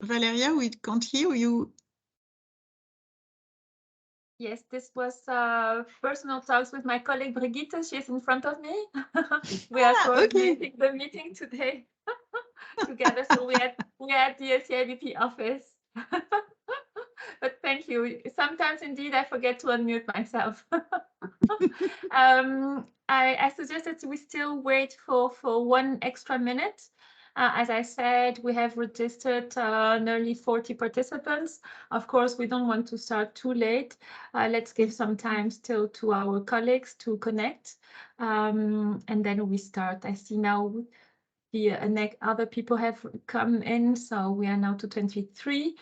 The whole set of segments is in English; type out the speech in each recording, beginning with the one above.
Valeria, we can't hear you. Yes, this was personal talks with my colleague Brigitte. She's in front of me. We are coordinating the meeting today together. So we are at the CIBP office. But thank you. Sometimes indeed I forget to unmute myself. I suggested we still wait for 1 extra minute. As I said, we have registered nearly 40 participants. Of course, we don't want to start too late. Let's give some time still to our colleagues to connect. And then we start. I see now the other people have come in, so we are now to 23.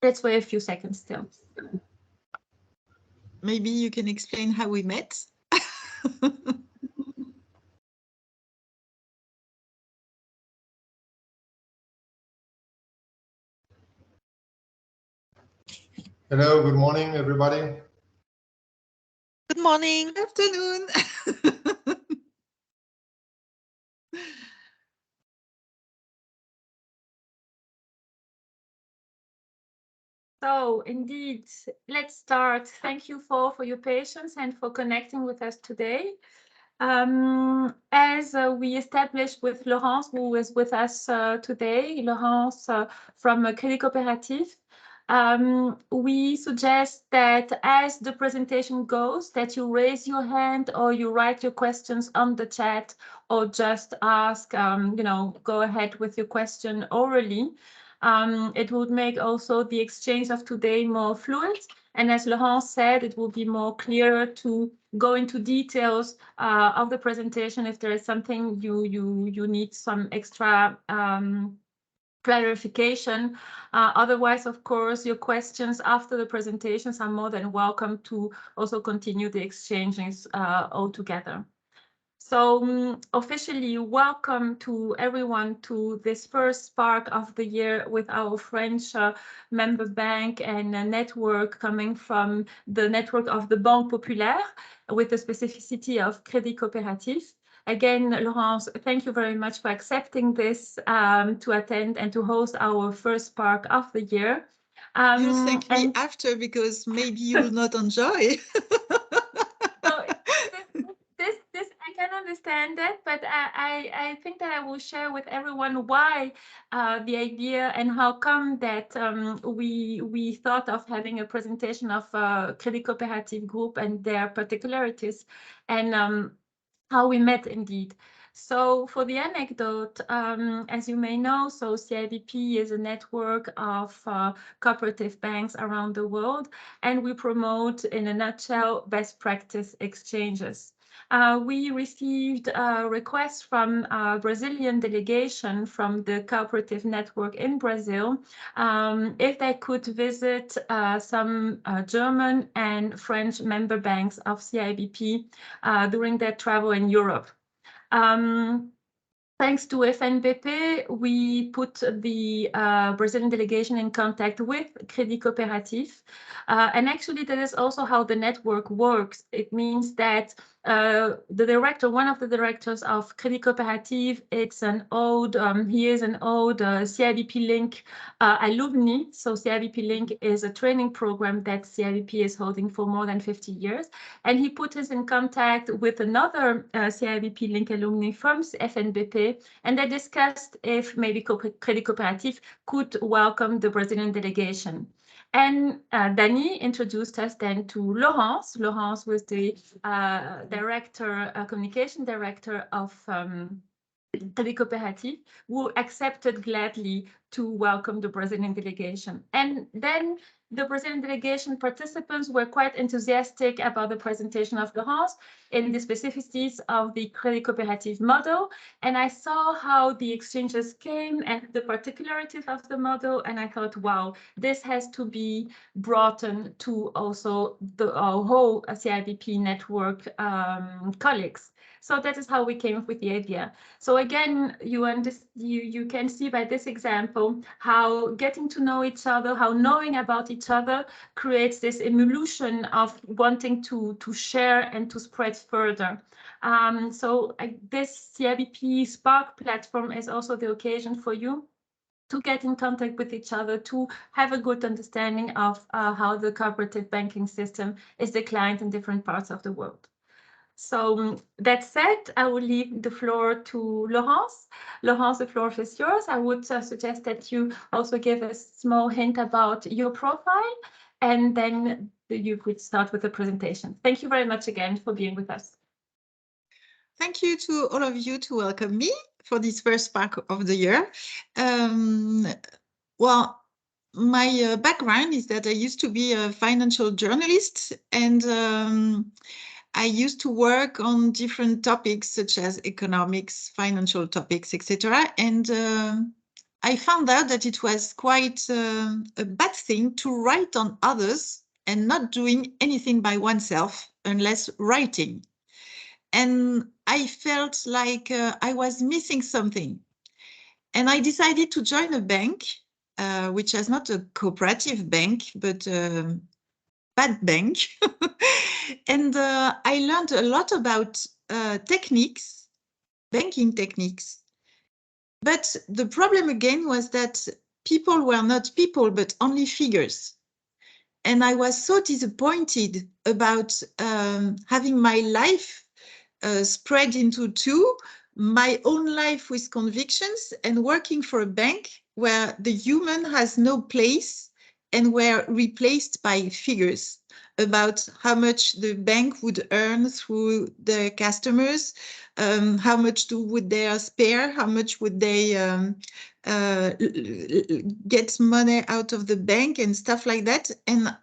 Let's wait a few seconds still. Maybe you can explain how we met. Hello, good morning, everybody. Good morning. Good afternoon. So indeed, let's start. Thank you for your patience and for connecting with us today. As we established with Laurence, who is with us today, Laurence from Crédit Coopératif, we suggest that as the presentation goes, that you raise your hand or you write your questions on the chat or just ask, go ahead with your question orally. It would make also the exchange of today more fluid. And as Laurence said, it will be more clear to go into details of the presentation if there is something you need some extra clarification. Otherwise, of course, your questions after the presentations are more than welcome to also continue the exchanges all together. So officially, welcome to everyone to this first Spark of the year with our French member bank and a network coming from the network of the Banque Populaire with the specificity of Crédit Coopératif. Again, Laurence, thank you very much for accepting this to attend and to host our first Spark of the year. You'll thank me after because maybe you will not enjoy. This I can understand that, but I think that I will share with everyone why the idea and how come that we thought of having a presentation of Crédit Coopératif Group and their particularities and how we met indeed. So for the anecdote, as you may know, so CIBP is a network of cooperative banks around the world, and we promote, in a nutshell, best practice exchanges. We received a request from a Brazilian delegation from the cooperative network in Brazil if they could visit some German and French member banks of CIBP during their travel in Europe. Thanks to FNBP, we put the Brazilian delegation in contact with Crédit Coopératif. And actually, that is also how the network works. It means that the director, one of the directors of Crédit Coopératif, it's an old, he is an old CIBP Link alumni. So CIBP Link is a training program that CIBP is holding for more than 50 years. And he put us in contact with another CIBP Link alumni from FNBP, and they discussed if maybe Crédit Coopératif could welcome the Brazilian delegation. And Dani introduced us then to Laurence. Laurence was the communication director of Crédit Coopératif, who accepted gladly to welcome the Brazilian delegation. And then the Brazilian delegation participants were quite enthusiastic about the presentation of Laurence in the specificities of the Crédit Coopératif model. And I saw how the exchanges came and the particularities of the model. And I thought, wow, this has to be brought to also our whole CIBP network colleagues. So that is how we came up with the idea. So again, you can see by this example how getting to know each other, how knowing about each other creates this emulsion of wanting to share and to spread further. So this CIBP SPARK platform is also the occasion for you to get in contact with each other, to have a good understanding of how the cooperative banking system is declined in different parts of the world. So that said, I will leave the floor to Laurence. Laurence, the floor is yours. I would suggest that you also give a small hint about your profile, and then you could start with the presentation. Thank you very much again for being with us. Thank you to all of you to welcome me for this first Spark of the year. Well, my background is that I used to be a financial journalist, and I used to work on different topics such as economics, financial topics, etc. And I found out that it was quite a bad thing to write on others and not doing anything by oneself unless writing. And I felt like I was missing something. And I decided to join a bank, which is not a cooperative bank, but a bad bank. And I learned a lot about techniques, banking techniques. But the problem again was that people were not people, but only figures. And I was so disappointed about having my life spread into two, my own life with convictions and working for a bank where the human has no place and were replaced by figures about how much the bank would earn through the customers, how much would they spare, how much would they get money out of the bank and stuff like that. And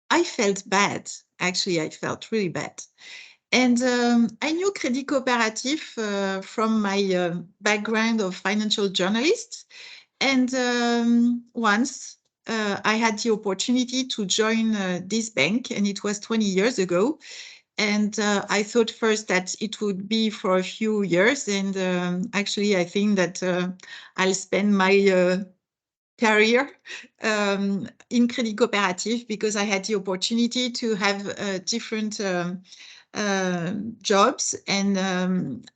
I felt bad. Actually, I felt really bad. And I knew Crédit Coopératif from my background of financial journalist. And once I had the opportunity to join this bank, and it was 20 years ago. And I thought first that it would be for a few years. And actually, I think that I'll spend my career in Crédit Coopératif because I had the opportunity to have different jobs, and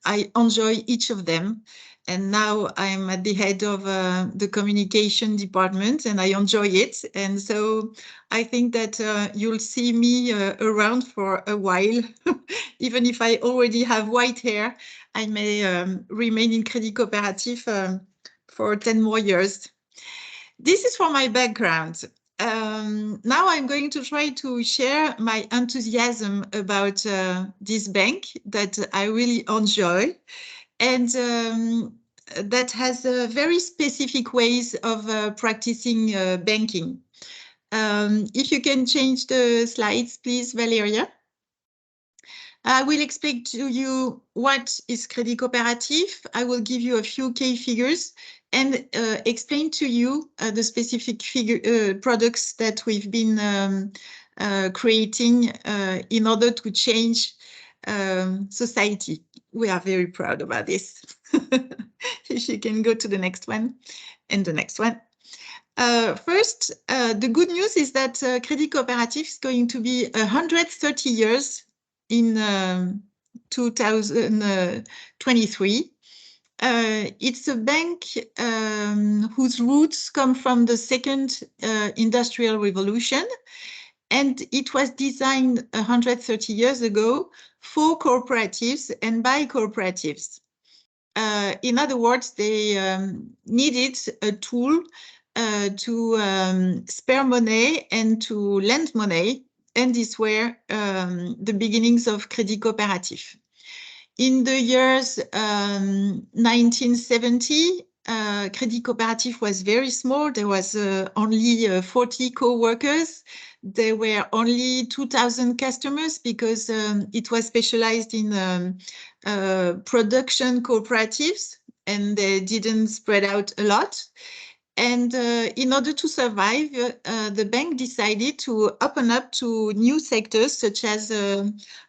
I enjoy each of them. And now I'm at the head of the communication department, and I enjoy it. And so I think that you'll see me around for a while. Even if I already have white hair, I may remain in Crédit Coopératif for 10 more years. This is for my background. Now I'm going to try to share my enthusiasm about this bank that I really enjoy, and that has very specific ways of practicing banking. If you can change the slides, please, Valeria. I will explain to you what is Crédit Coopératif. I will give you a few key figures and explain to you the specific products that we've been creating in order to change society. We are very proud about this. If you can go to the next one and the next one. First, the good news is that Crédit Coopératif is going to be 130 years in 2023. It's a bank whose roots come from the second industrial revolution, and it was designed 130 years ago for cooperatives and by cooperatives. In other words, they needed a tool to spare money and to lend money, and these were the beginnings of Crédit Coopératif. In the years 1970, Crédit Coopératif was very small. There was only 40 co-workers. There were only 2,000 customers because it was specialized in production cooperatives, and they didn't spread out a lot. And in order to survive, the bank decided to open up to new sectors such as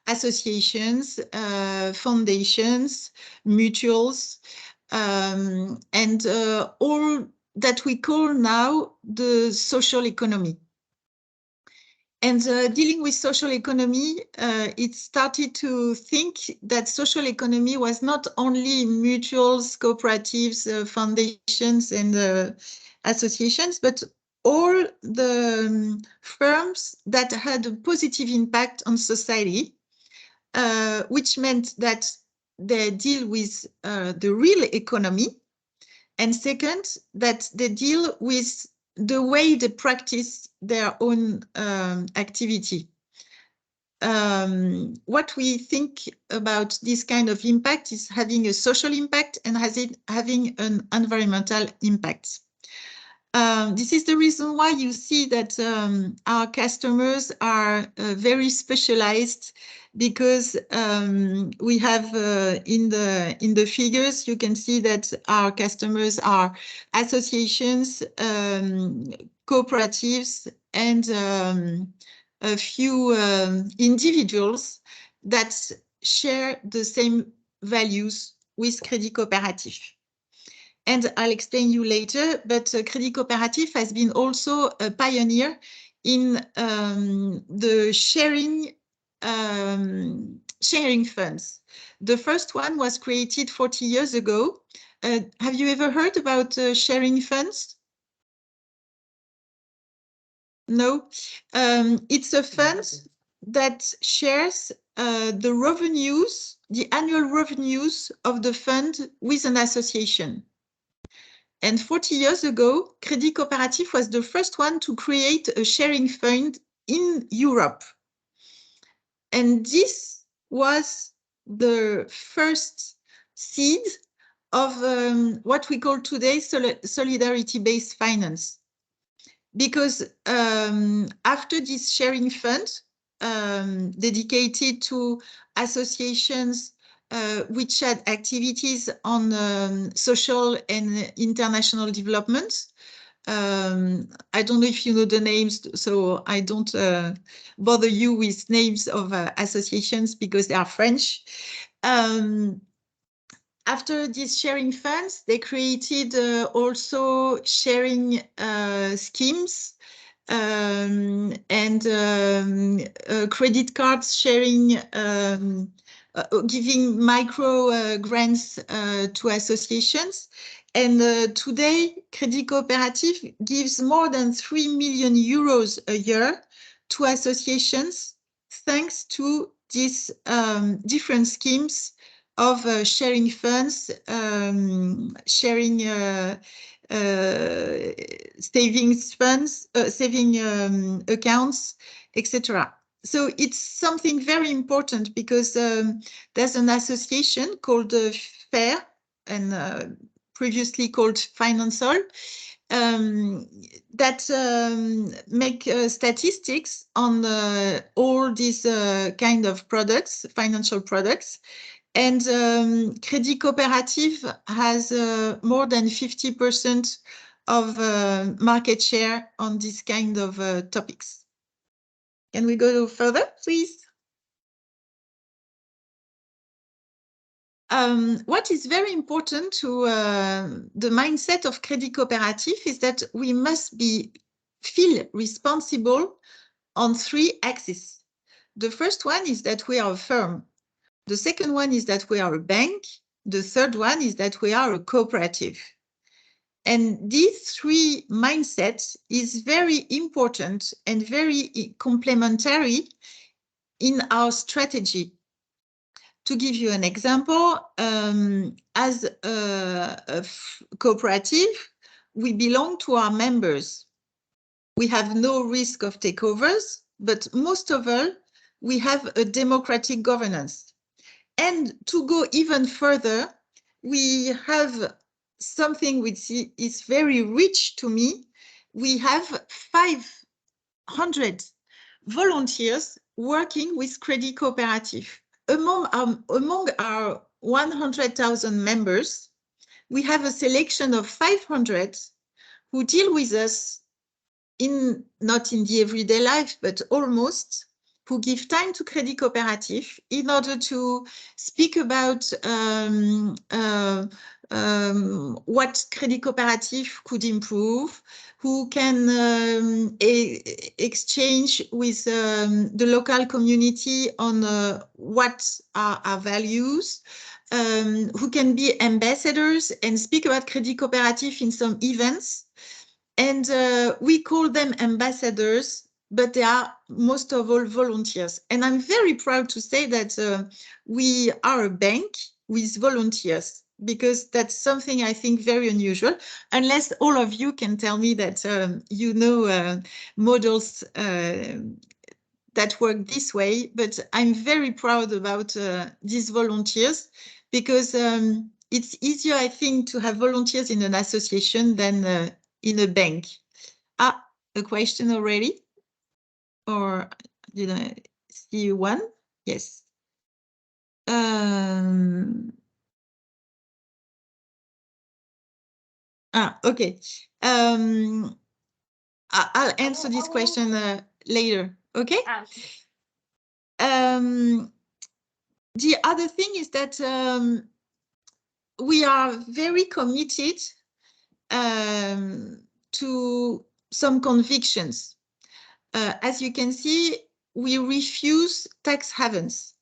associations, foundations, mutuals, and all that we call now the social economy. And dealing with social economy, it started to think that social economy was not only mutuals, cooperatives, foundations, and associations, but all the firms that had a positive impact on society, which meant that they deal with the real economy. And second, that they deal with the way they practice their own activity. What we think about this kind of impact is having a social impact and having an environmental impact. This is the reason why you see that our customers are very specialized, because we have in the figures, you can see that our customers are associations, cooperatives, and a few individuals that share the same values with Crédit Coopératif. And I'll explain you later, but Crédit Coopératif has been also a pioneer in the sharing funds. The first one was created 40 years ago. Have you ever heard about sharing funds? No. It's a fund that shares the revenues, the annual revenues of the fund with an association. And 40 years ago, Crédit Coopératif was the first one to create a sharing fund in Europe. And this was the first seed of what we call today solidarity-based finance. Because after this sharing fund, dedicated to associations which had activities on social and international development. I don't know if you know the names, so I don't bother you with names of associations because they are French. After these sharing funds, they created also sharing schemes and credit cards sharing, giving micro grants to associations. And today, Crédit Coopératif gives more than 3 million euros a year to associations, thanks to these different schemes of sharing funds, sharing savings funds, saving accounts, etc. So it's something very important because there's an association called FAIR and previously called Financial that make statistics on all these kind of products, financial products. And Crédit Coopératif has more than 50% of market share on this kind of topics. Can we go further, please? What is very important to the mindset of Crédit Coopératif is that we must feel responsible on 3 axes. The first one is that we are a firm. The second one is that we are a bank. The third one is that we are a cooperative. And these 3 mindsets is very important and very complementary in our strategy. To give you an example, as a cooperative, we belong to our members. We have no risk of takeovers, but most of all, we have a democratic governance. And to go even further, we have something which is very rich to me. We have 500 volunteers working with Crédit Coopératif. Among our 100,000 members, we have a selection of 500 who deal with us not in the everyday life, but almost, who give time to Crédit Coopératif in order to speak about what Crédit Coopératif could improve, who can exchange with the local community on what are our values, who can be ambassadors and speak about Crédit Coopératif in some events. And we call them ambassadors, but they are most of all volunteers. And I'm very proud to say that we are a bank with volunteers, because that's something I think very unusual, unless all of you can tell me that you know models that work this way. But I'm very proud about these volunteers, because it's easier, I think, to have volunteers in an association than in a bank. Ah, a question already? Or did I see one? Yes. Okay. I'll answer this question later. Okay. The other thing is that we are very committed to some convictions. As you can see, we refuse tax havens.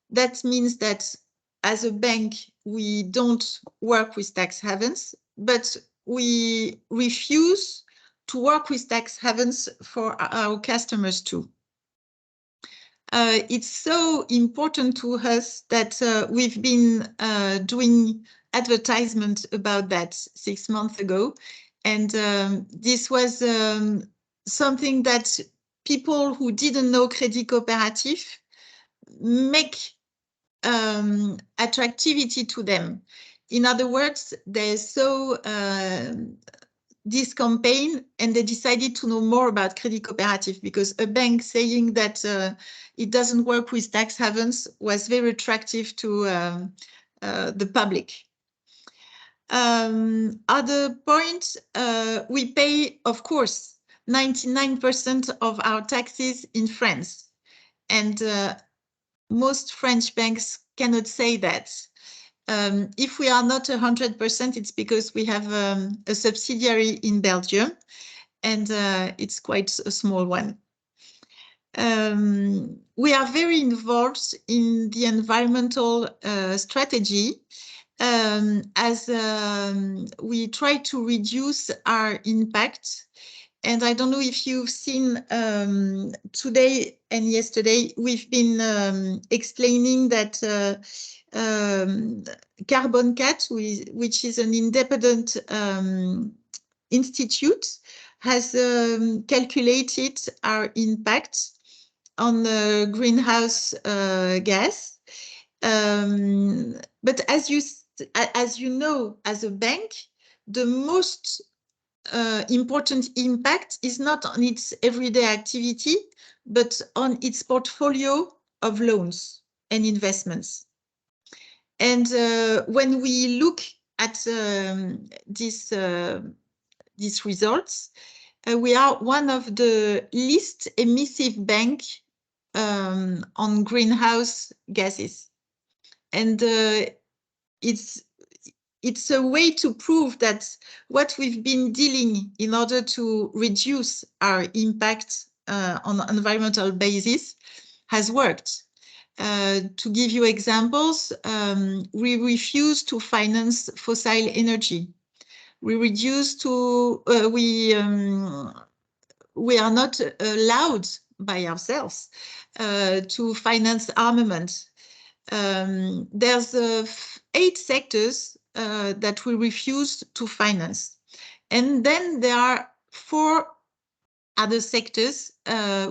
That means that as a bank, we don't work with tax havens, but we refuse to work with tax havens for our customers too. It's so important to us that we've been doing advertisement about that 6 months ago. And this was something that people who didn't know Crédit Coopératif make attractivity to them. In other words, they saw this campaign and they decided to know more about Crédit Coopératif, because a bank saying that it doesn't work with tax havens was very attractive to the public. Other point, we pay, of course, 99% of our taxes in France. And most French banks cannot say that. If we are not 100%, it's because we have a subsidiary in Belgium, and it's quite a small one. We are very involved in the environmental strategy, as we try to reduce our impact. And I don't know if you've seen today and yesterday, we've been explaining that Carbon Cat, which is an independent institute, has calculated our impact on the greenhouse gas. But as you know, as a bank, the most important impact is not on its everyday activity, but on its portfolio of loans and investments. And when we look at these results, we are one of the least emissive bank on greenhouse gases. And it's a way to prove that what we've been dealing in order to reduce our impact on an environmental basis has worked. To give you examples, we refuse to finance fossil energy. We reduce to, we are not allowed by ourselves to finance armament. There's 8 sectors that we refuse to finance. And then there are 4 other sectors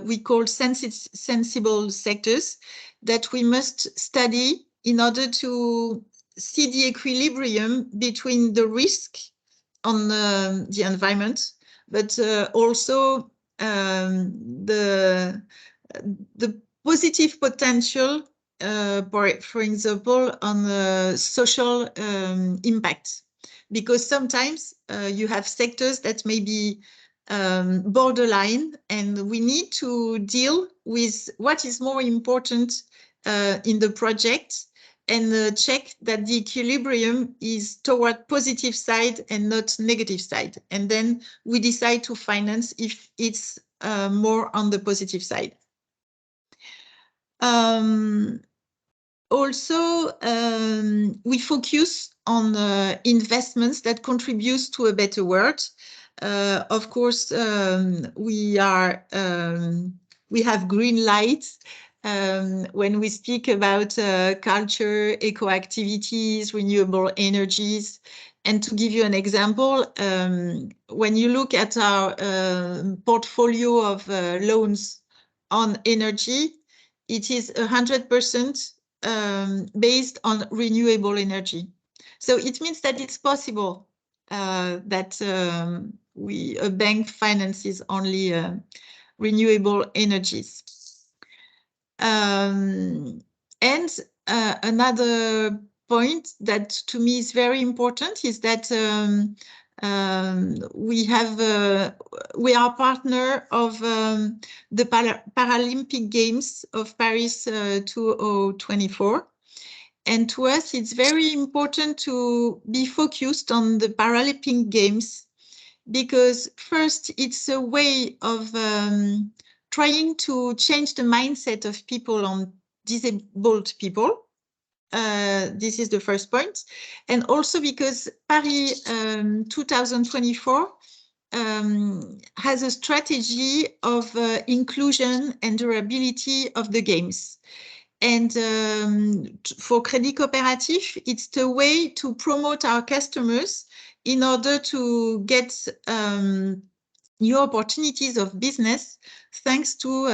we call sensible sectors that we must study in order to see the equilibrium between the risk on the environment, but also the positive potential, for example, on social impact. Because sometimes you have sectors that may be borderline, and we need to deal with what is more important in the project and check that the equilibrium is toward positive side and not negative side. And then we decide to finance if it's more on the positive side. Also, we focus on investments that contribute to a better world. Of course, we have green lights when we speak about culture, eco activities, renewable energies. And to give you an example, when you look at our portfolio of loans on energy, it is 100% based on renewable energy. So it means that it's possible that a bank finances only renewable energies. And another point that to me is very important is that we are partner of the Paralympic Games of Paris 2024. And to us, it's very important to be focused on the Paralympic Games because first, it's a way of trying to change the mindset of people on disabled people. This is the first point. And also because Paris 2024 has a strategy of inclusion and durability of the games. And for Crédit Coopératif, it's the way to promote our customers in order to get new opportunities of business thanks to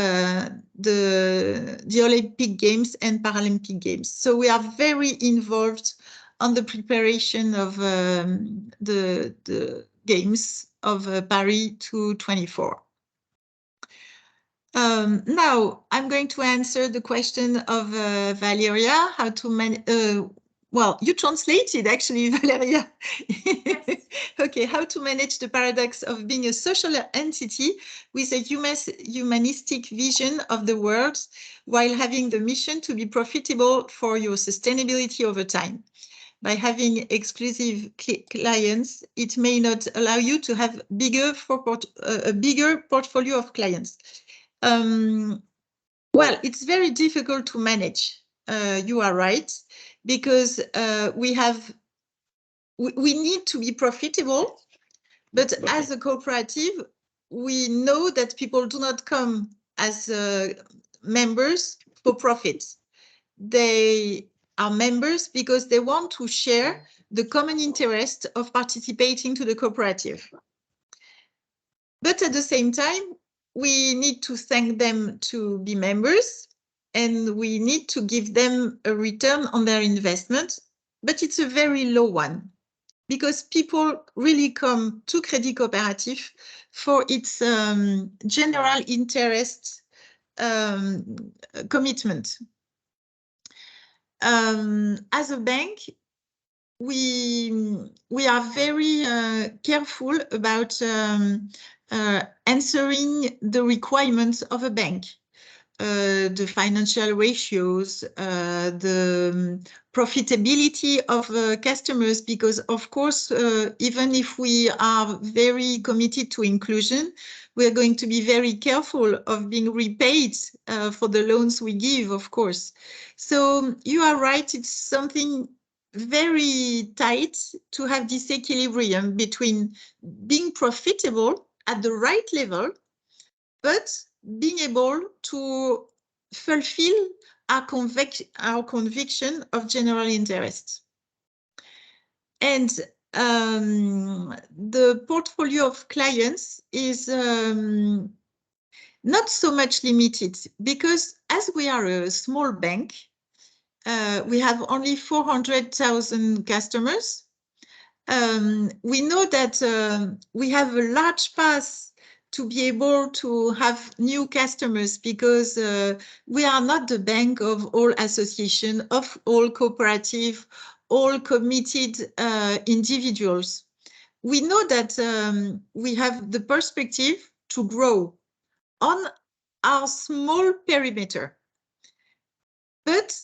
the Olympic Games and Paralympic Games. So we are very involved on the preparation of the Games of Paris 2024. Now I'm going to answer the question of Valeria, how to manage. Well, you translated actually, Valeria. Yes. Okay, how to manage the paradox of being a social entity with a humanistic vision of the world while having the mission to be profitable for your sustainability over time. By having exclusive clients, it may not allow you to have a bigger portfolio of clients. Well, it's very difficult to manage. You are right, because we need to be profitable, but as a cooperative, we know that people do not come as members for profit. They are members because they want to share the common interest of participating to the cooperative. But at the same time, we need to thank them to be members and we need to give them a return on their investment, but it's a very low one because people really come to Crédit Coopératif for its general interest commitment. As a bank, we are very careful about answering the requirements of a bank, the financial ratios, the profitability of customers, because of course, even if we are very committed to inclusion, we are going to be very careful of being repaid for the loans we give, of course. So you are right, it's something very tight to have this equilibrium between being profitable at the right level, but being able to fulfill our conviction of general interest. And the portfolio of clients is not so much limited because as we are a small bank, we have only 400,000 customers. We know that we have a large path to be able to have new customers because we are not the bank of all association, of all cooperative, all committed individuals. We know that we have the perspective to grow on our small perimeter. But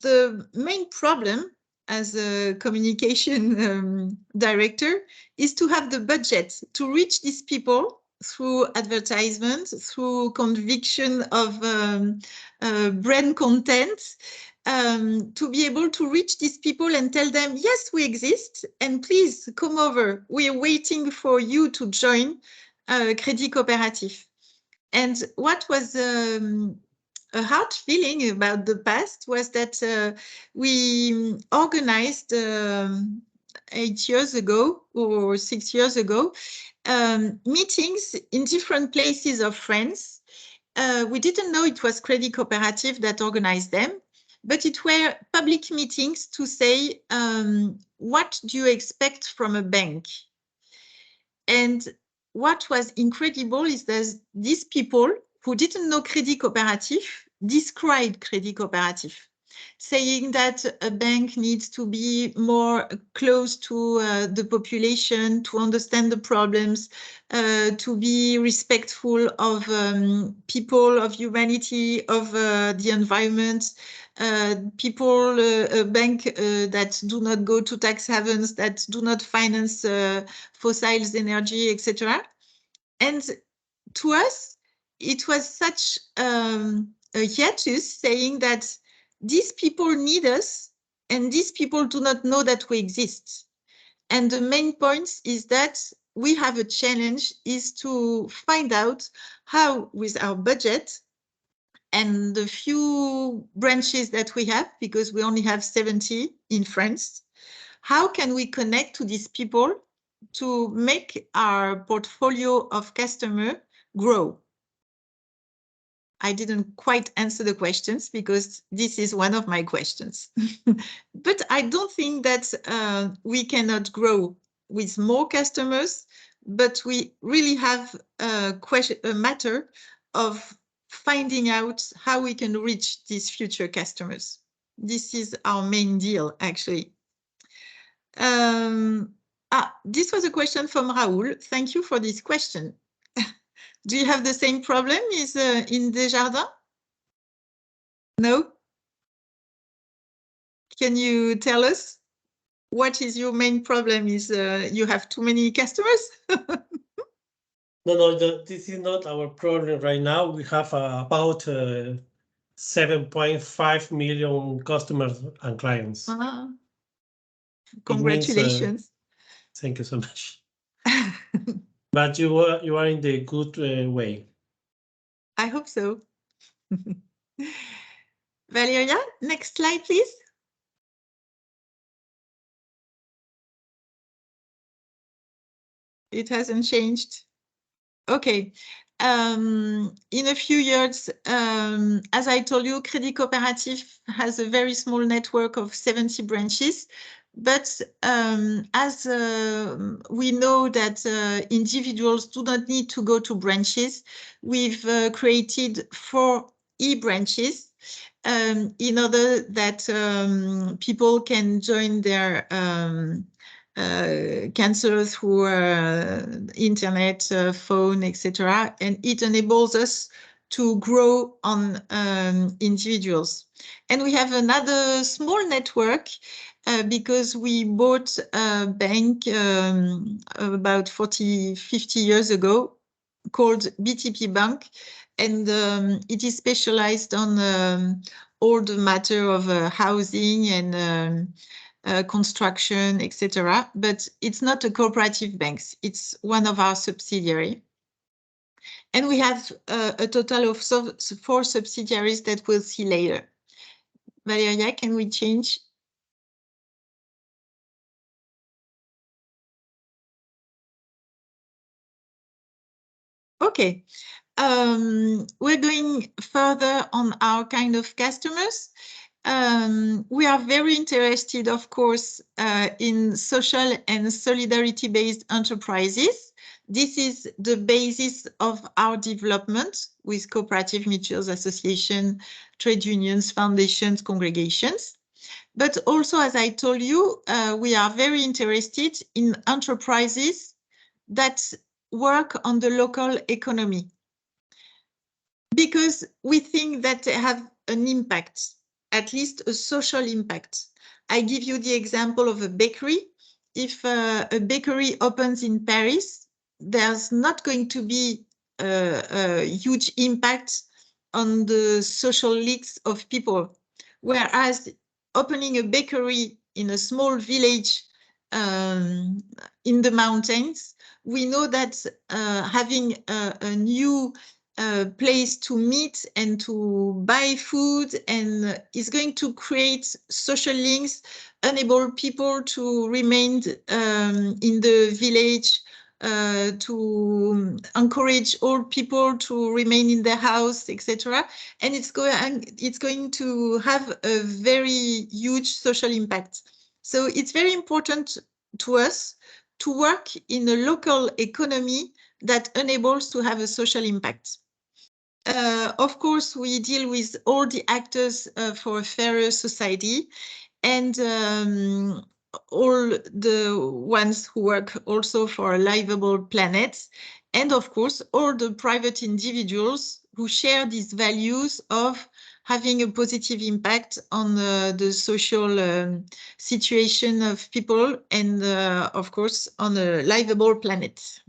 the main problem as a communication director is to have the budget to reach these people through advertisement, through conviction of brand content, to be able to reach these people and tell them, yes, we exist, and please come over. We are waiting for you to join Crédit Coopératif. And what was a hard feeling about the past was that we organized 8 years ago or 6 years ago meetings in different places of France. We didn't know it was Crédit Coopératif that organized them, but it were public meetings to say, what do you expect from a bank? And what was incredible is that these people who didn't know Crédit Coopératif described Crédit Coopératif, saying that a bank needs to be more close to the population, to understand the problems, to be respectful of people, of humanity, of the environment, people, a bank that do not go to tax havens, that do not finance fossil energy, etc. And to us, it was such a hiatus, saying that these people need us and these people do not know that we exist. And the main point is that we have a challenge is to find out how, with our budget and the few branches that we have, because we only have 70 in France, how can we connect to these people to make our portfolio of customer grow? I didn't quite answer the questions because this is one of my questions. But I don't think that we cannot grow with more customers, but we really have a matter of finding out how we can reach these future customers. This is our main deal, actually. This was a question from Raoul. Thank you for this question. Do you have the same problem as in Desjardins? No? Can you tell us what is your main problem? Is you have too many customers? No, this is not our problem right now. We have about 7.5 million customers and clients. Congratulations. Means, thank you so much. But you are in the good way. I hope so. Valeria, next slide, please. It hasn't changed. Okay. In a few years, as I told you, Crédit Coopératif has a very small network of 70 branches. But as we know that individuals do not need to go to branches, we've created 4 e-branches in order that people can join their cancer through internet, phone, etc. And it enables us to grow on individuals. And we have another small network because we bought a bank about 50 years ago called BTP Bank. And it is specialized on all the matter of housing and construction, etc. But it's not a cooperative bank. It's one of our subsidiaries. And we have a total of 4 subsidiaries that we'll see later. Valeria, can we change? Okay. We're going further on our kind of customers. We are very interested, of course, in social and solidarity-based enterprises. This is the basis of our development with cooperative mutuals, associations, trade unions, foundations, congregations. But also, as I told you, we are very interested in enterprises that work on the local economy, because we think that they have an impact. at least a social impact. I give you the example of a bakery. If a bakery opens in Paris, there's not going to be a huge impact on the social leagues of people. Whereas opening a bakery in a small village in the mountains, we know that having a new place to meet and to buy food and is going to create social links, enable people to remain in the village, to encourage old people to remain in their house, etc. And it's going to have a very huge social impact. So it's very important to us to work in a local economy that enables to have a social impact. Of course, we deal with all the actors for a fairer society, and all the ones who work also for a livable planet, and of course, all the private individuals who share these values of having a positive impact on the social situation of people and, of course, on a livable planet.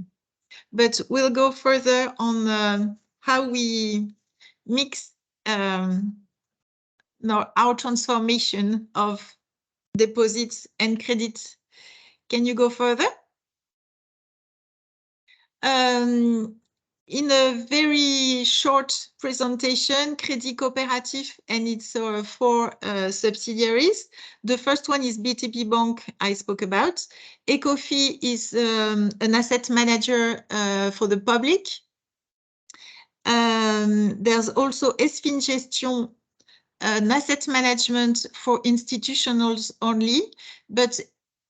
But we'll go further on how we mix our transformation of deposits and credits. Can you go further? In a very short presentation, Crédit Coopératif and its 4 subsidiaries. The first one is BTP Bank, I spoke about. Ecofi is an asset manager for the public. There's also Esfin Gestion, an asset management for institutionals only, but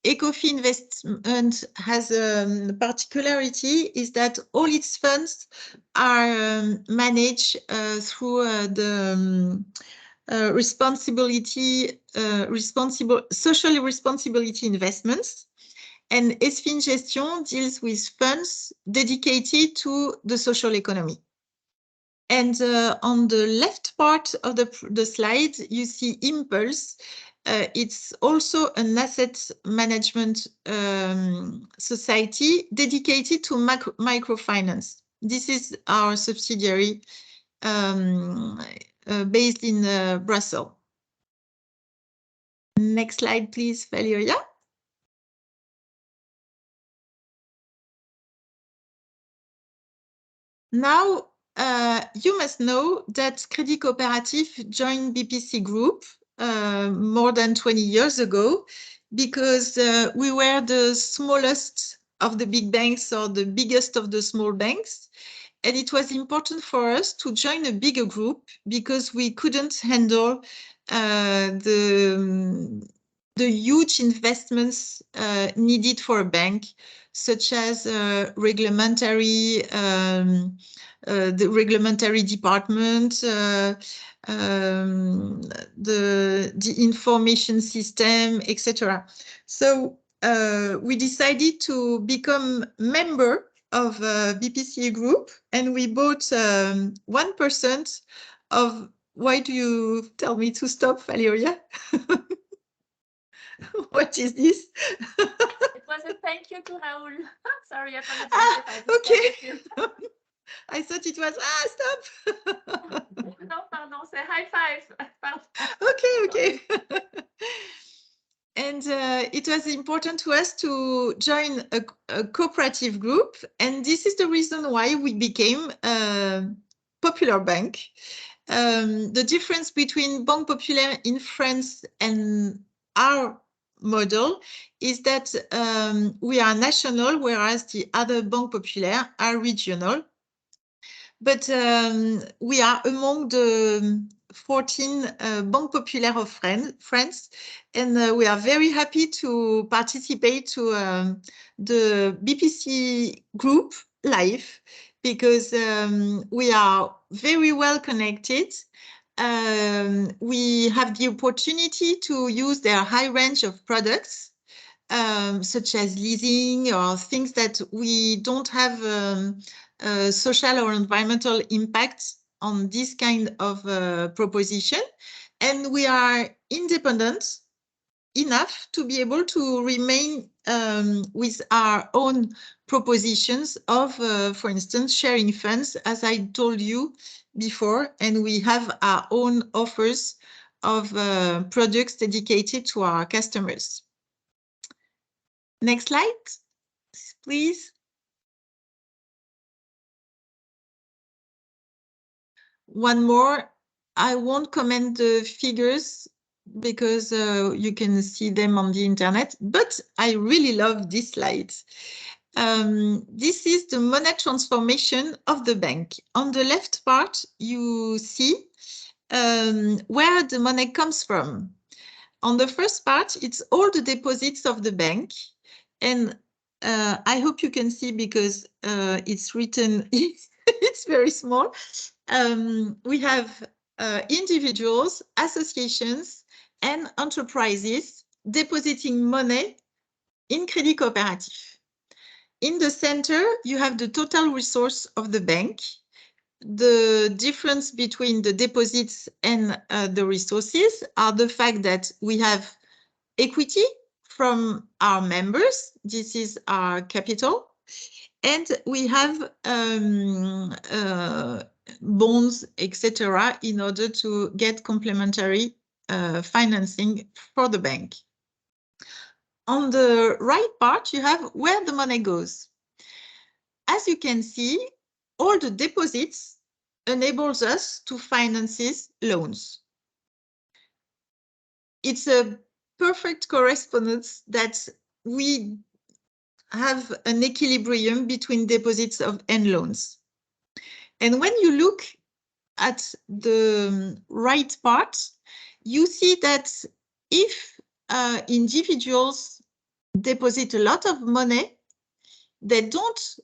Ecofi Investment has a particularity is that all its funds are managed through the social responsibility investments. And Esfin Gestion deals with funds dedicated to the social economy. And on the left part of the slide, you see Impulse. It's also an asset management society dedicated to microfinance. This is our subsidiary based in Brussels. Next slide, please, Valeria. Now, you must know that Crédit Coopératif joined BPC Group more than 20 years ago because we were the smallest of the big banks or the biggest of the small banks. And it was important for us to join a bigger group because we couldn't handle the huge investments needed for a bank, such as the regulatory department, the information system, etc. So we decided to become member of BPCE Group, and we bought 1% of. Why do you tell me to stop, Valeria? What is this? It was a thank you to Raoul. Sorry, I apologize. Okay. I thought it was, stop. No, pardon, c'est high five. Okay. And it was important to us to join a cooperative group. And this is the reason why we became a popular bank. The difference between Banque Populaire in France and our model is that we are national, whereas the other Banque Populaire are regional. But we are among the 14 Banques Populaires of France, and we are very happy to participate to the BPC Group Live because we are very well connected. We have the opportunity to use their high range of products, such as leasing or things that we don't have social or environmental impact on this kind of proposition. and we are independent enough to be able to remain with our own propositions of, for instance, sharing funds, as I told you before, and we have our own offers of products dedicated to our customers. Next slide, please. One more. I won't comment the figures because you can see them on the internet, but I really love this slide. This is the money transformation of the bank. On the left part, you see where the money comes from. On the first part, it's all the deposits of the bank. And I hope you can see because it's written, it's very small. We have individuals, associations, and enterprises depositing money in Crédit Coopératif. In the center, you have the total resource of the bank. The difference between the deposits and the resources are the fact that we have equity from our members. This is our capital. And we have bonds, etc., in order to get complementary financing for the bank. On the right part, you have where the money goes. As you can see, all the deposits enables us to finance loans. It's a perfect correspondence that we have an equilibrium between deposits and loans. And when you look at the right part, you see that if individuals deposit a lot of money, they don't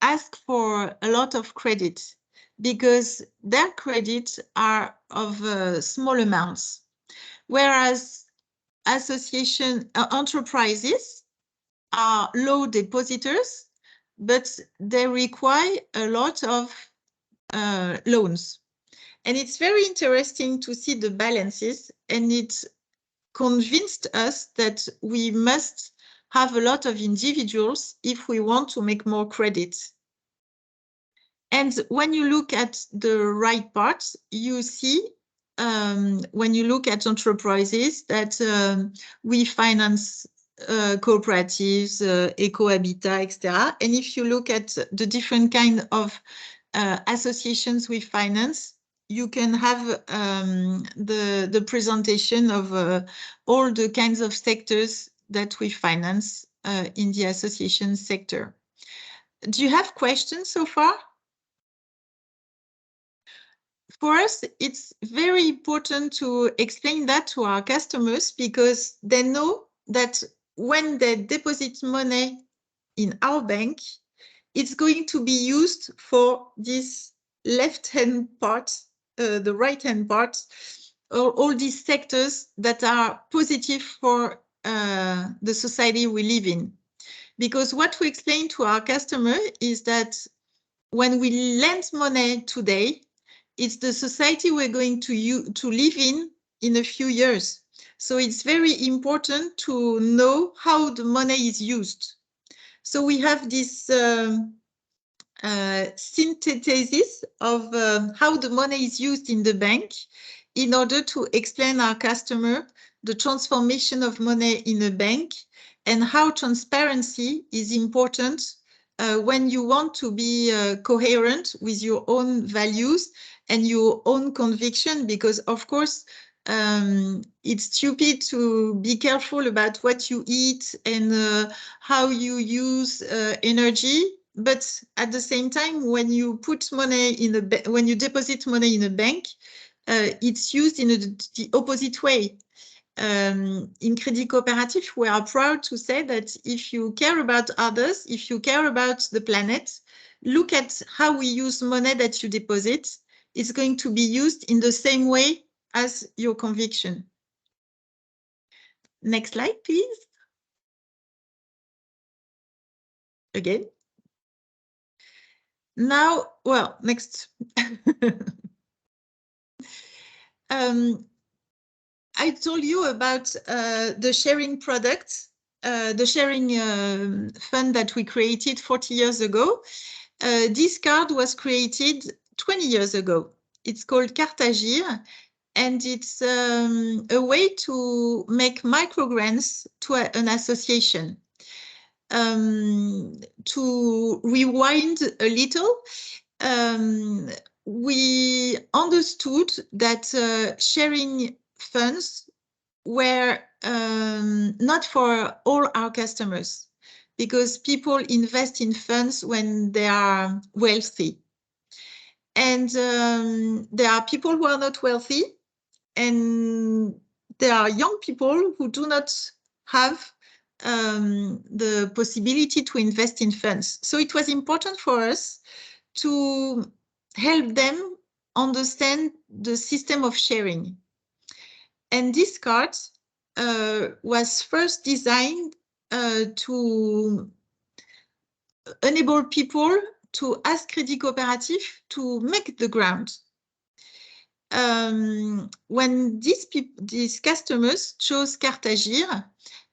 ask for a lot of credit because their credits are of small amounts, whereas enterprises are low depositors, but they require a lot of loans. And it's very interesting to see the balances, and it convinced us that we must have a lot of individuals if we want to make more credit. And when you look at the right part, you see when you look at enterprises that we finance cooperatives, eco-habitat, etc. And if you look at the different kind of associations we finance, you can have the presentation of all the kinds of sectors that we finance in the association sector. Do you have questions so far? For us, it's very important to explain that to our customers because they know that when they deposit money in our bank, it's going to be used for this left-hand part, the right-hand part, all these sectors that are positive for the society we live in. Because what we explain to our customer is that when we lend money today, it's the society we're going to live in a few years. So it's very important to know how the money is used. So we have this synthesis of how the money is used in the bank in order to explain our customer the transformation of money in a bank and how transparency is important when you want to be coherent with your own values and your own conviction, because of course it's stupid to be careful about what you eat and how you use energy. But at the same time, when you put money in when you deposit money in a bank, it's used in the opposite way. In Crédit Coopératif, we are proud to say that if you care about others, if you care about the planet, look at how we use money that you deposit. It's going to be used in the same way as your conviction. Next slide, please. Again. Now, well, next. I told you about the sharing product, the sharing fund that we created 40 years ago. This card was created 20 years ago. It's called Carte Agir, and it's a way to make microgrants to an association. To rewind a little, we understood that sharing funds were not for all our customers, because people invest in funds when they are wealthy. And there are people who are not wealthy, and there are young people who do not have the possibility to invest in funds. So it was important for us to help them understand the system of sharing. And this card was first designed to enable people to ask Crédit Coopératif to make the grant. When these customers chose Carte Agir,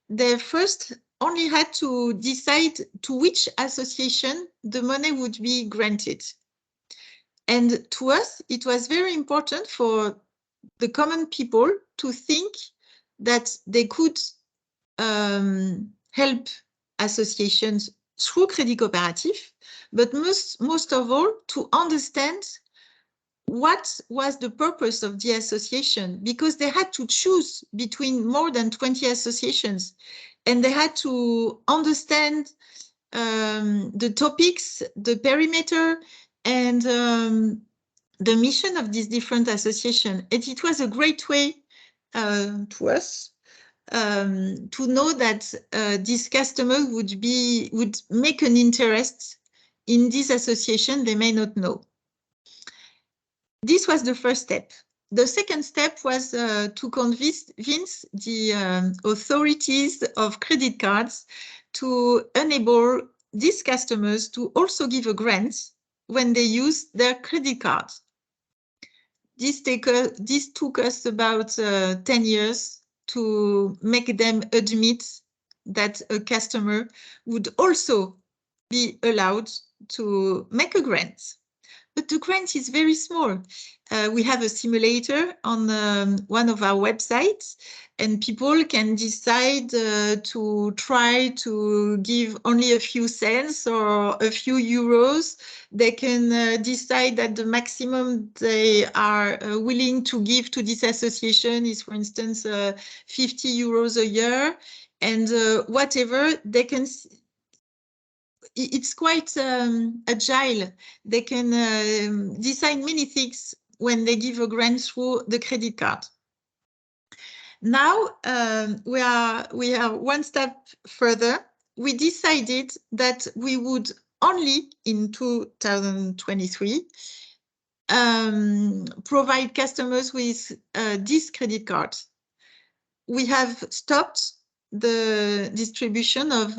they first only had to decide to which association the money would be granted. And to us, it was very important for the common people to think that they could help associations through Crédit Coopératif, but most of all, to understand what was the purpose of the association, because they had to choose between more than 20 associations, and they had to understand the topics, the perimeter, and the mission of these different associations. And it was a great way to us to know that this customer would make an interest in this association they may not know. This was the first step. The second step was to convince the authorities of credit cards to enable these customers to also give a grant when they use their credit card. This took us about 10 years to make them admit that a customer would also be allowed to make a grant. But the grant is very small. We have a simulator on one of our websites, and people can decide to try to give only a few cents or a few euros. They can decide that the maximum they are willing to give to this association is, for instance, 50 euros a year, and whatever they can. It's quite agile. They can decide many things when they give a grant through the credit card. Now we are one step further. We decided that we would only in 2023 provide customers with this credit card. We have stopped the distribution of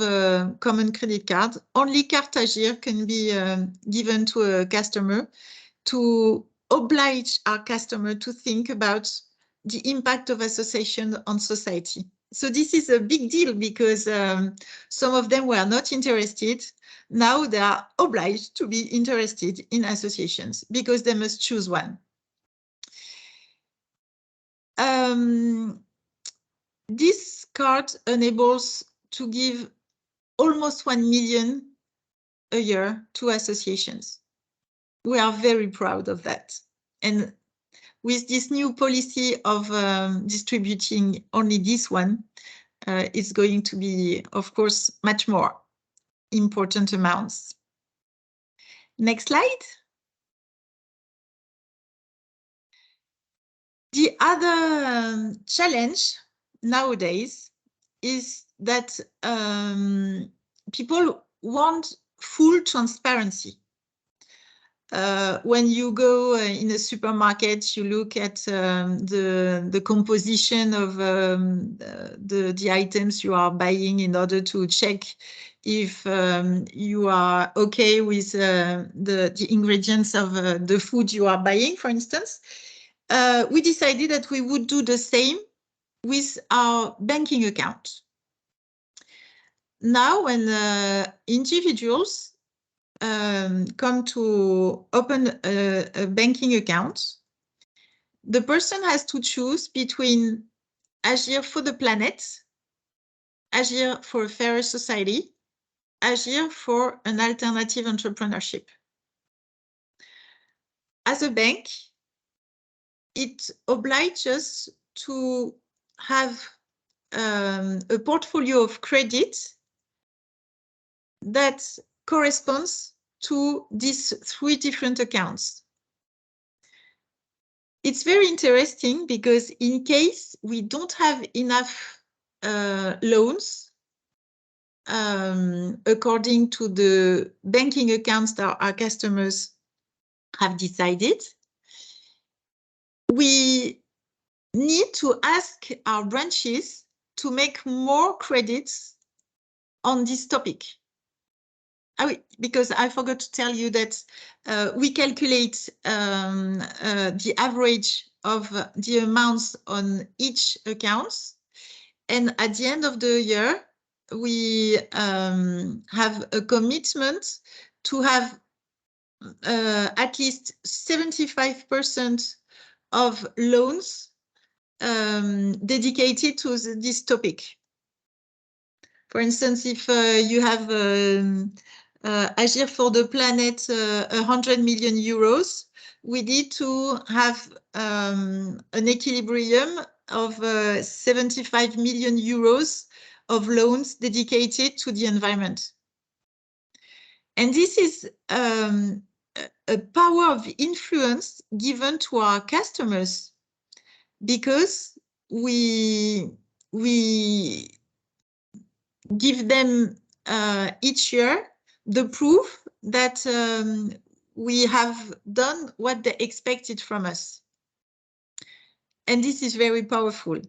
common credit card. Only Carte Agir can be given to a customer to oblige our customer to think about the impact of association on society. So this is a big deal, because some of them were not interested. Now they are obliged to be interested in associations because they must choose one. This card enables to give almost 1 million a year to associations. We are very proud of that. And with this new policy of distributing only this one, it's going to be, of course, much more important amounts. Next slide. The other challenge nowadays is that people want full transparency. When you go in a supermarket, you look at the composition of the items you are buying in order to check if you are okay with the ingredients of the food you are buying, for instance. We decided that we would do the same with our banking account. Now, when individuals come to open a banking account, the person has to choose between agir for the planet, agir for a fairer society, agir for an alternative entrepreneurship. As a bank, it obliges us to have a portfolio of credit that corresponds to these 3 different accounts. It's very interesting because in case we don't have enough loans according to the banking accounts that our customers have decided, we need to ask our branches to make more credits on this topic. Because I forgot to tell you that we calculate the average of the amounts on each account. And at the end of the year, we have a commitment to have at least 75% of loans dedicated to this topic. For instance, if you have Agir for the Planet 100 million euros, we need to have an equilibrium of 75 million euros of loans dedicated to the environment. And this is a power of influence given to our customers, because we give them each year the proof that we have done what they expected from us. And this is very powerful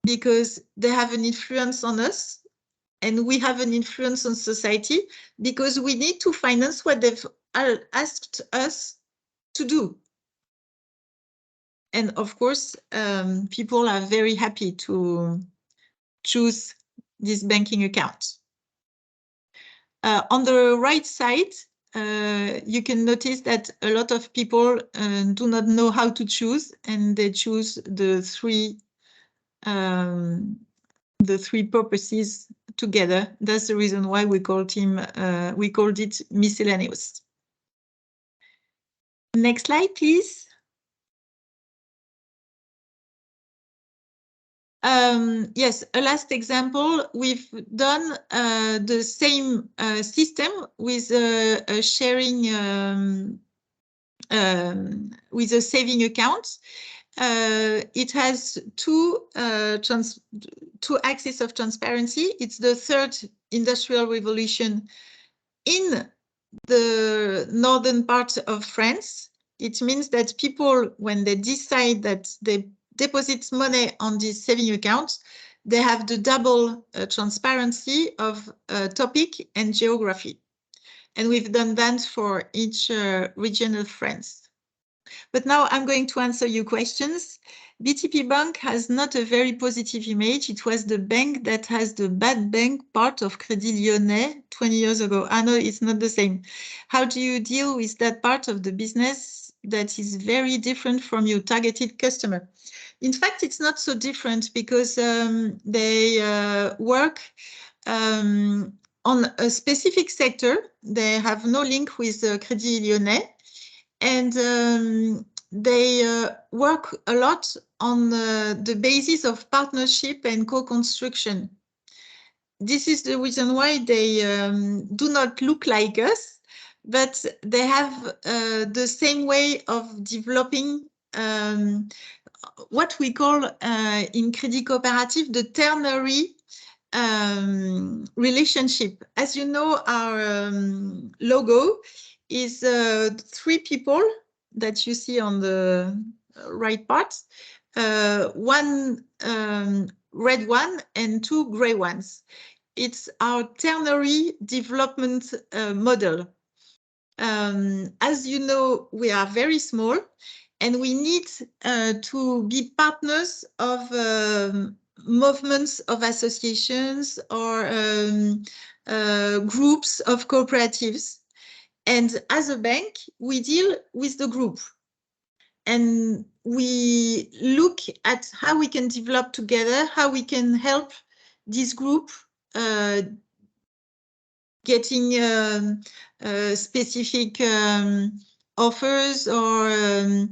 because they have an influence on us and we have an influence on society, because we need to finance what they've asked us to do. And of course, people are very happy to choose this banking account. On the right side, you can notice that a lot of people do not know how to choose, and they choose the three purposes together. That's the reason why we called it miscellaneous. Next slide, please. Yes, a last example. We've done the same system with a sharing with a saving account. It has two axes of transparency. It's the third industrial revolution in the northern part of France. It means that people, when they decide that they deposit money on this saving account, they have the double transparency of topic and geography. And we've done that for each region of France. But now I'm going to answer your questions. BTP Bank has not a very positive image. It was the bank that has the bad bank part of Crédit Lyonnais 20 years ago. I know it's not the same. How do you deal with that part of the business that is very different from your targeted customer? In fact, it's not so different because they work on a specific sector. They have no link with Crédit Lyonnais. And they work a lot on the basis of partnership and co-construction. This is the reason why they do not look like us, but they have the same way of developing what we call in Crédit Coopératif the ternary relationship. As you know, our logo is 3 people that you see on the right part, 1 red one and 2 gray ones. it's our ternary development model. As you know, we are very small, and we need to be partners of movements of associations or groups of cooperatives. And as a bank, we deal with the group. And we look at how we can develop together, how we can help this group getting specific offers or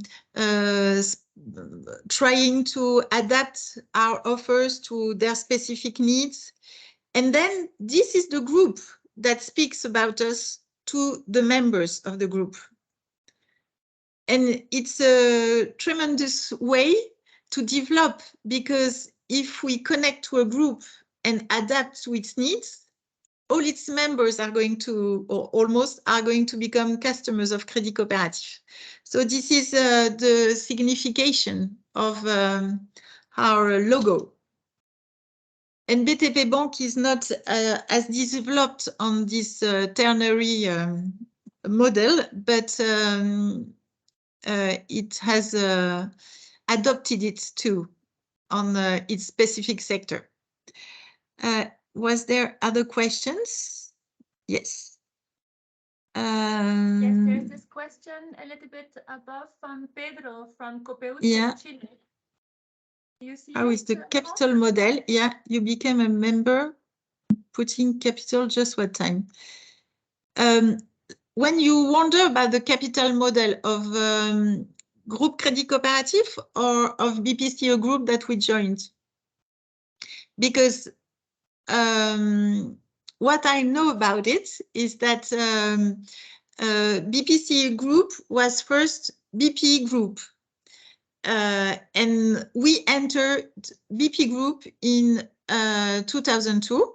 trying to adapt our offers to their specific needs. And then this is the group that speaks about us to the members of the group. And it's a tremendous way to develop, because if we connect to a group and adapt to its needs, all its members are going to, or almost, are going to become customers of Crédit Coopératif. So this is the signification of our logo. And BTP Bank is not as developed on this ternary model, but it has adopted it too on its specific sector. Was there other questions? Yes. Yes, there's this question a little bit above from Pedro from Copeusa, yeah. Chile. You see How is the capital model? Yeah, you became a member, putting capital just what time? When you wonder about the capital model of Group Crédit Coopératif or of BPCE group that we joined, because what I know about it is that BPCE group was first BPE group. And we entered BP group in 2002.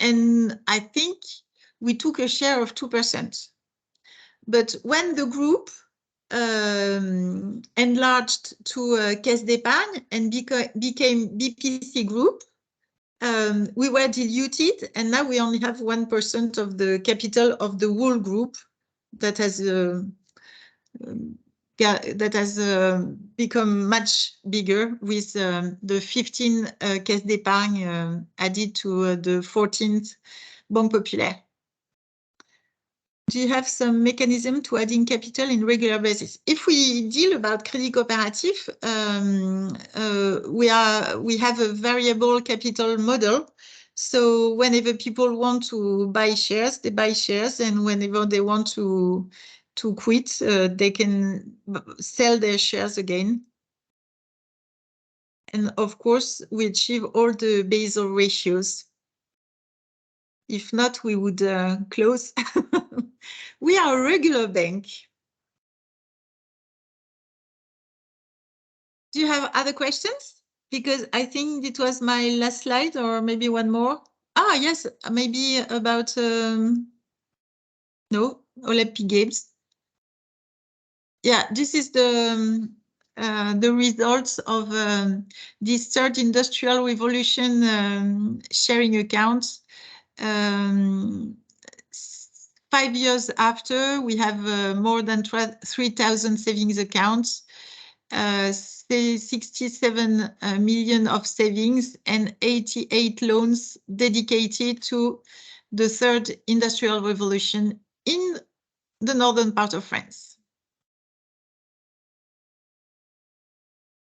And I think we took a share of 2%. But when the group enlarged to Caisse d'Épargne and became BPC group, we were diluted, and now we only have 1% of the capital of the whole group that has become much bigger with the 15 Caisse d'Épargne added to the 14th Banque Populaire. Do you have some mechanism to adding capital in regular basis? If we deal about Crédit Coopératif, we have a variable capital model. So whenever people want to buy shares, they buy shares, and whenever they want to quit, they can sell their shares again. And of course, we achieve all the Basel ratios. If not, we would close. We are a regular bank. Do you have other questions? Because I think it was my last slide, or maybe one more. Ah, yes, maybe about, no, Olympic Games. Yeah, this is the results of this third industrial revolution sharing accounts. 5 years after, we have more than 3,000 savings accounts, 67 million of savings, and 88 loans dedicated to the third industrial revolution in the northern part of France.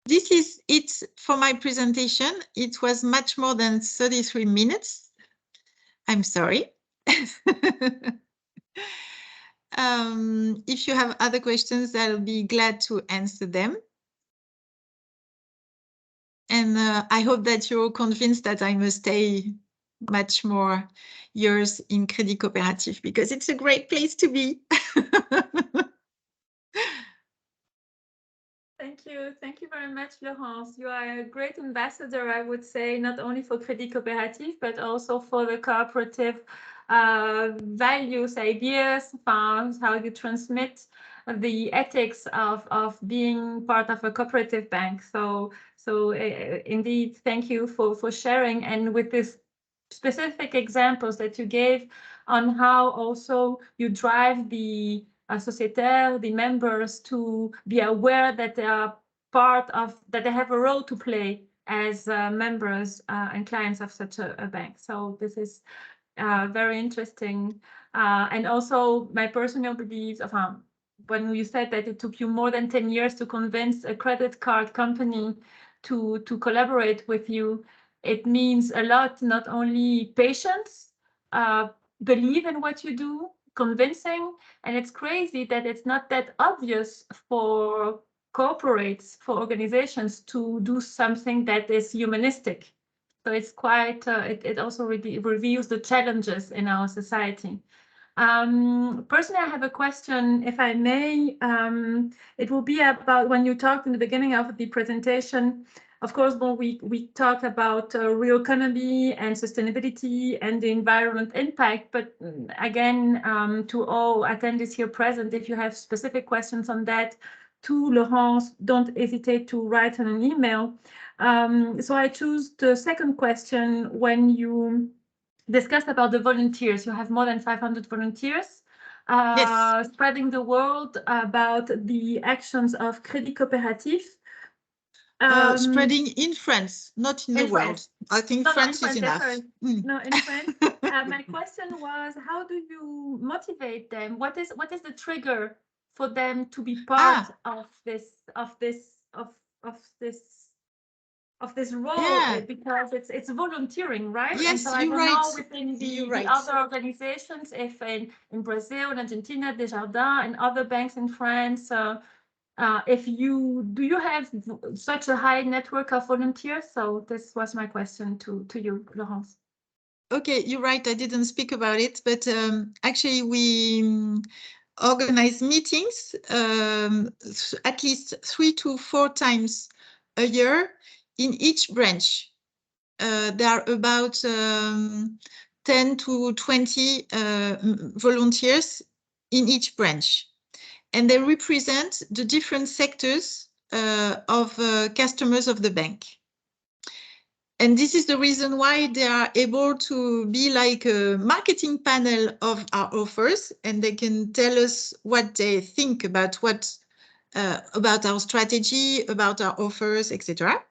This is it for my presentation. It was much more than 33 minutes. I'm sorry. If you have other questions, I'll be glad to answer them. And I hope that you're convinced that I must stay much more years in Crédit Coopératif, because it's a great place to be. Thank you very much, Laurence. You are a great ambassador, I would say, not only for Crédit Coopératif, but also for the cooperative values, ideas, how you transmit the ethics of being part of a cooperative bank. So indeed, thank you for sharing. And with this specific examples that you gave on how also you drive the sociétaires, the members, to be aware that they are that they have a role to play as members and clients of such a bank. So this is very interesting. And also my personal beliefs of when you said that it took you more than 10 years to convince a credit card company to collaborate with you, it means a lot, not only patience, believe in what you do, convincing, and it's crazy that it's not that obvious for corporates, for organizations to do something that is humanistic. So it's quite, it also reveals the challenges in our society. Personally, I have a question, if I may. It will be about when you talked in the beginning of the presentation. Of course, when we talked about real economy and sustainability and the environment impact, but again, to all attendees here present, if you have specific questions on that, to Laurence, don't hesitate to write on an email. So I choose the second question. When you discussed about the volunteers, you have more than 500 volunteers Yes. spreading the word about the actions of Crédit Coopératif. Spreading in France, not in the world. France. I think No, France in is France, enough. No, in France. My question was, how do you motivate them? What is the trigger for them to be part of this role? Yeah. Because it's volunteering, right? Yes, and so I you're don't right. know within You're the right. other organizations, if in Brazil, in Argentina, Desjardins, and other banks in France, if do you have such a high network of volunteers? So this was my question to you, Laurence. Okay, you're right. I didn't speak about it, but actually we organize meetings at least 3 to 4 times a year in each branch. There are about 10 to 20 volunteers in each branch, and they represent the different sectors of customers of the bank. And this is the reason why they are able to be like a marketing panel of our offers, and they can tell us what they think about about our strategy, about our offers, etc.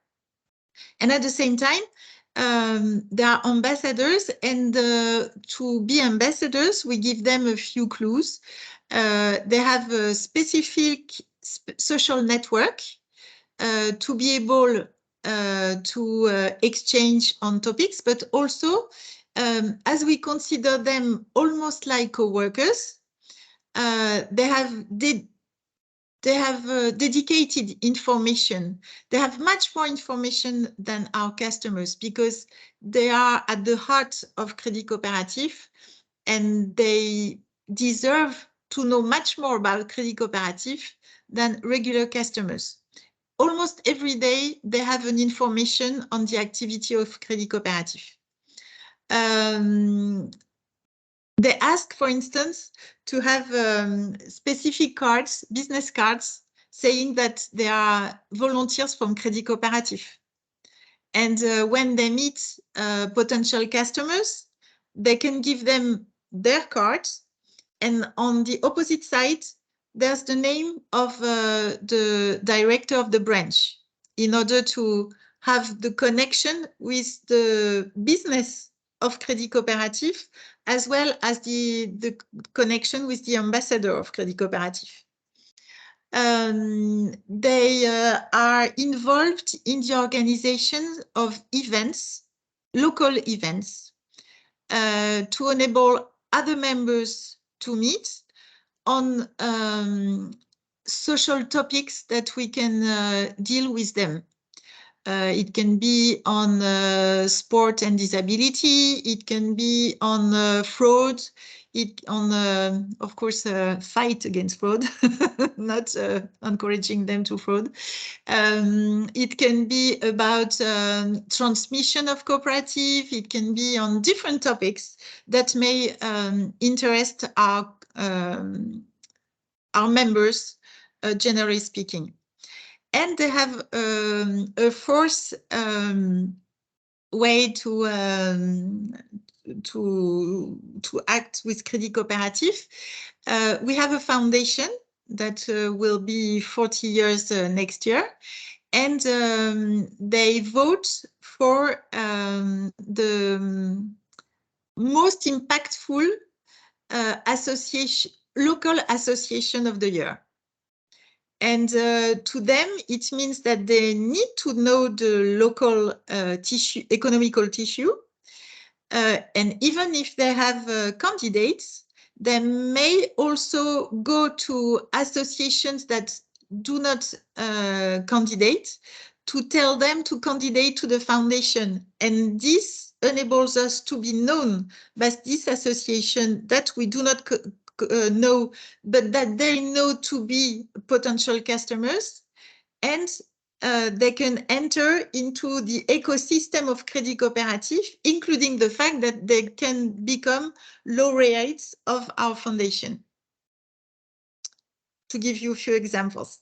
And at the same time, they are ambassadors, and to be ambassadors, we give them a few clues. They have a specific social network to be able to exchange on topics, but also as we consider them almost like co-workers, they have dedicated information. They have much more information than our customers because they are at the heart of Crédit Coopératif, and they deserve to know much more about Crédit Coopératif than regular customers. Almost every day, they have an information on the activity of Crédit Coopératif. They ask, for instance, to have specific cards, business cards, saying that they are volunteers from Crédit Coopératif. And when they meet potential customers, they can give them their cards. And on the opposite side, there's the name of the director of the branch in order to have the connection with the business of Crédit Coopératif, as well as the connection with the ambassador of Crédit Coopératif. They are involved in the organization of events, local events, to enable other members to meet on social topics that we can deal with them. It can be on sport and disability. It can be on fraud. Of course, fight against fraud, not encouraging them to fraud. It can be about transmission of cooperative. It can be on different topics that may interest our members, generally speaking. And they have a fourth way to act with Crédit Coopératif. We have a foundation that will be 40 years next year, and they vote for the most impactful local association of the year. And to them, it means that they need to know the local economical tissue. And even if they have candidates, they may also go to associations that do not candidate to tell them to candidate to the foundation. And this enables us to be known by this association that we do not know, but that they know to be potential customers, and they can enter into the ecosystem of Crédit Coopératif, including the fact that they can become laureates of our foundation. To give you a few examples.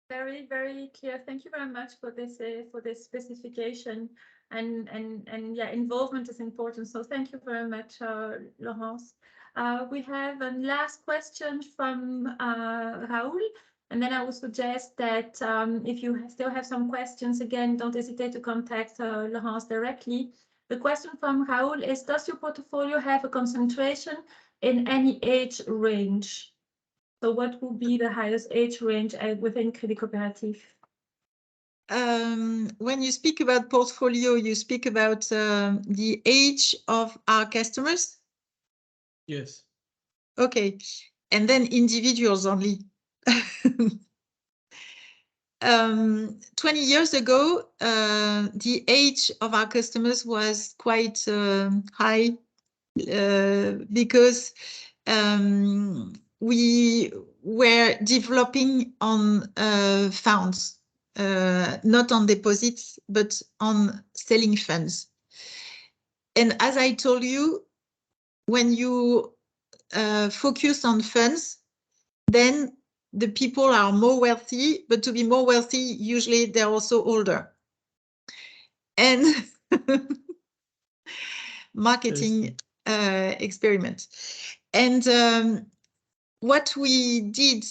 Very, very clear. Thank you very much for this specification, and yeah, involvement is important. So thank you very much, Laurence. We have a last question from Raoul, and then I would suggest that if you still have some questions, again, don't hesitate to contact Laurence directly. The question from Raoul is: does your portfolio have a concentration in any age range? So what will be the highest age range within Crédit Coopératif? When you speak about portfolio, you speak about the age of our customers? Yes. Okay. And then individuals only. 20 years ago, the age of our customers was quite high because we were developing on funds, not on deposits, but on selling funds. And as I told you, when you focus on funds, then the people are more wealthy, but to be more wealthy, usually they're also older. And marketing experiment. And what we did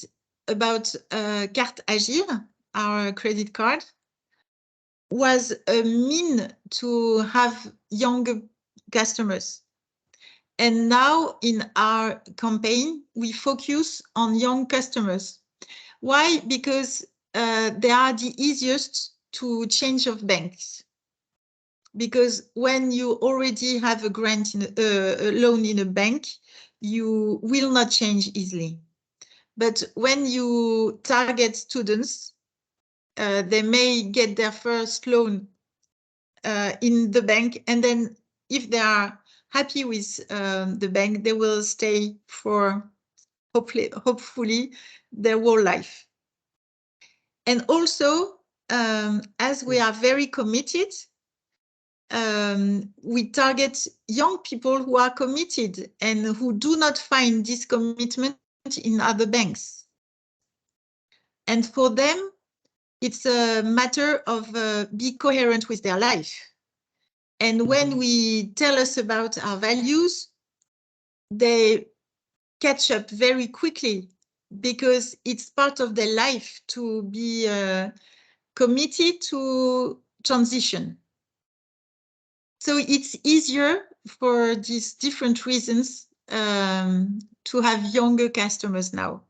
about Carte Agir, our credit card, was a mean to have younger customers. And now in our campaign, we focus on young customers. Why? Because they are the easiest to change of banks. Because when you already have a grant, a loan in a bank, you will not change easily. But when you target students, they may get their first loan in the bank, and then if they are happy with the bank, they will stay for hopefully their whole life. And also, as we are very committed, we target young people who are committed and who do not find this commitment in other banks. And for them, it's a matter of be coherent with their life. And when we tell us about our values, they catch up very quickly because it's part of their life to be committed to transition. So it's easier for these different reasons to have younger customers now.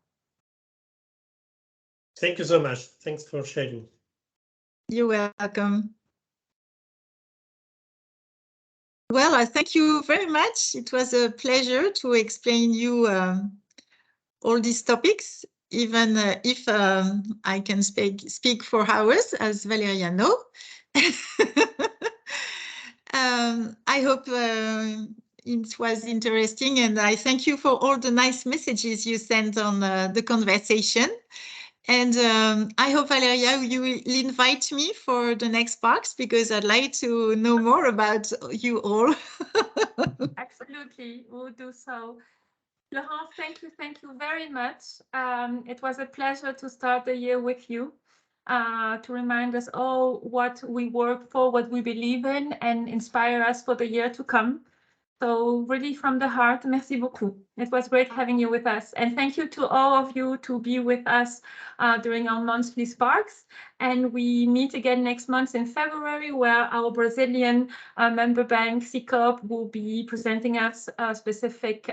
Thank you so much. Thanks for sharing. You're welcome. Well, I thank you very much. It was a pleasure to explain you all these topics, even if I can speak for hours, as Valeria know. I hope it was interesting, and I thank you for all the nice messages you sent on the conversation. And I hope, Valeria, you will invite me for the next Sparks, because I'd like to know more about you all. Absolutely, we'll do so. Laurence, thank you very much. It was a pleasure to start the year with you. to remind us all what we work for, what we believe in, and inspire us for the year to come. So really from the heart, merci beaucoup. It was great having you with us. And thank you to all of you to be with us during our monthly Sparks. And we meet again next month in February, where our Brazilian member bank, CIBP, will be presenting us a specific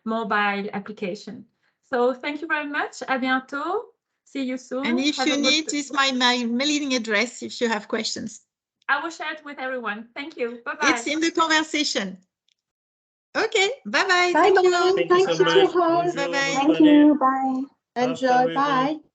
mobile application. So thank you very much. À bientôt. See you soon. And if Have you a good- need, is my mailing address if you have questions. I will share it with everyone. Thank you. Bye-bye. It's in the conversation. Okay, bye-bye. Bye Thank bye. you all. Thank you Thank so you, much. host. Bye-bye. Thank you. Bye. Hasta Enjoy. luego. Bye.